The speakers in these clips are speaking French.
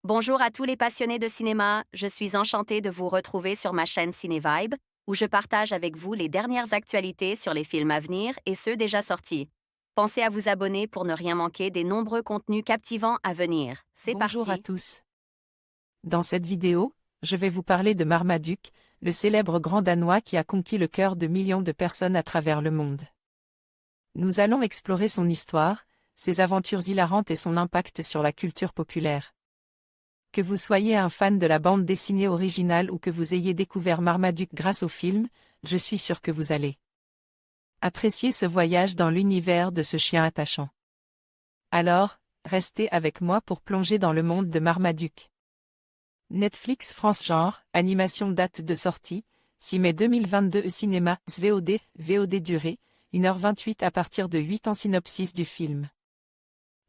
Bonjour à tous les passionnés de cinéma, je suis enchantée de vous retrouver sur ma chaîne CinéVibe, où je partage avec vous les dernières actualités sur les films à venir et ceux déjà sortis. Pensez à vous abonner pour ne rien manquer des nombreux contenus captivants à venir. C'est Bonjour à parti! tous. Dans cette vidéo, je vais vous parler de Marmaduke, le célèbre grand danois qui a conquis le cœur de millions de personnes à travers le monde. Nous allons explorer son histoire, ses aventures hilarantes et son impact sur la culture populaire. Que vous soyez un fan de la bande dessinée originale ou que vous ayez découvert Marmaduke grâce au film, je suis sûr que vous allez apprécier ce voyage dans l'univers de ce chien attachant. Alors, restez avec moi pour plonger dans le monde de Marmaduke. Netflix France Genre, animation date de sortie, 6 mai 2022 cinéma, VOD durée, 1h28 à partir de 8 ans synopsis du film.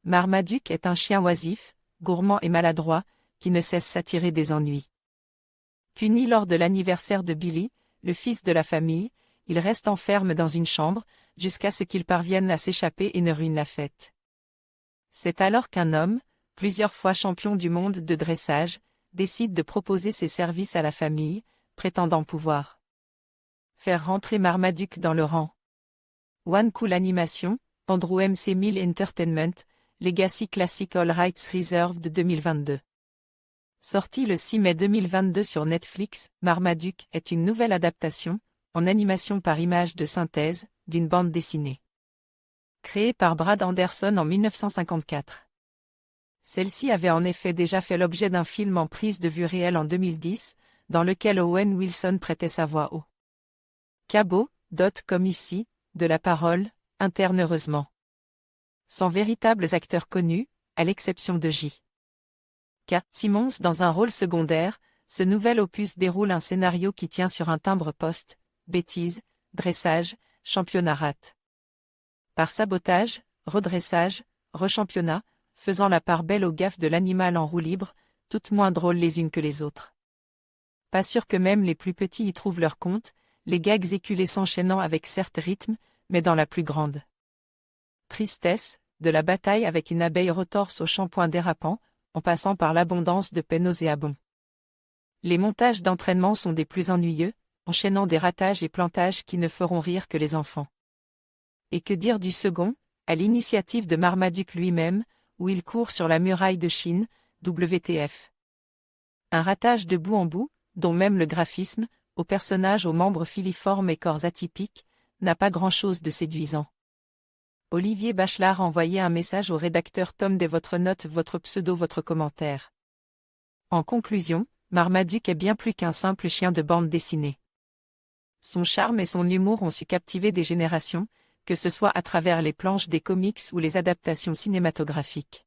Marmaduke est un chien oisif, gourmand et maladroit, qui ne cesse s'attirer des ennuis. Puni lors de l'anniversaire de Billy, le fils de la famille, il reste enfermé dans une chambre, jusqu'à ce qu'il parvienne à s'échapper et ne ruine la fête. C'est alors qu'un homme, plusieurs fois champion du monde de dressage, décide de proposer ses services à la famille, prétendant pouvoir faire rentrer Marmaduke dans le rang. One Cool Animation, Andrew MC 1000 Entertainment, Legacy Classic All Rights Reserved 2022. Sorti le 6 mai 2022 sur Netflix, Marmaduke est une nouvelle adaptation, en animation par image de synthèse, d'une bande dessinée. Créée par Brad Anderson en 1954. Celle-ci avait en effet déjà fait l'objet d'un film en prise de vue réelle en 2010, dans lequel Owen Wilson prêtait sa voix au Cabot, comme ici, de la parole, interne heureusement. Sans véritables acteurs connus, à l'exception de J. K. Simmons dans un rôle secondaire, ce nouvel opus déroule un scénario qui tient sur un timbre-poste, bêtise, dressage, championnat rate. Par sabotage, redressage, rechampionnat, faisant la part belle aux gaffes de l'animal en roue libre, toutes moins drôles les unes que les autres. Pas sûr que même les plus petits y trouvent leur compte, les gags éculés s'enchaînant avec certes rythme, mais dans la plus grande tristesse, de la bataille avec une abeille retorse au shampoing dérapant, en passant par l'abondance de paix nauséabond. Les montages d'entraînement sont des plus ennuyeux, enchaînant des ratages et plantages qui ne feront rire que les enfants. Et que dire du second, à l'initiative de Marmaduke lui-même, où il court sur la muraille de Chine, WTF. Un ratage de bout en bout, dont même le graphisme, aux personnages aux membres filiformes et corps atypiques, n'a pas grand-chose de séduisant. Olivier Bachelard envoyait un message au rédacteur Tom dès votre note, votre pseudo, votre commentaire. En conclusion, Marmaduke est bien plus qu'un simple chien de bande dessinée. Son charme et son humour ont su captiver des générations, que ce soit à travers les planches des comics ou les adaptations cinématographiques.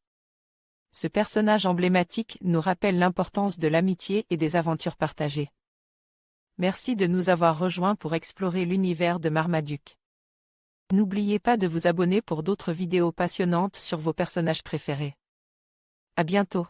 Ce personnage emblématique nous rappelle l'importance de l'amitié et des aventures partagées. Merci de nous avoir rejoints pour explorer l'univers de Marmaduke. N'oubliez pas de vous abonner pour d'autres vidéos passionnantes sur vos personnages préférés. À bientôt.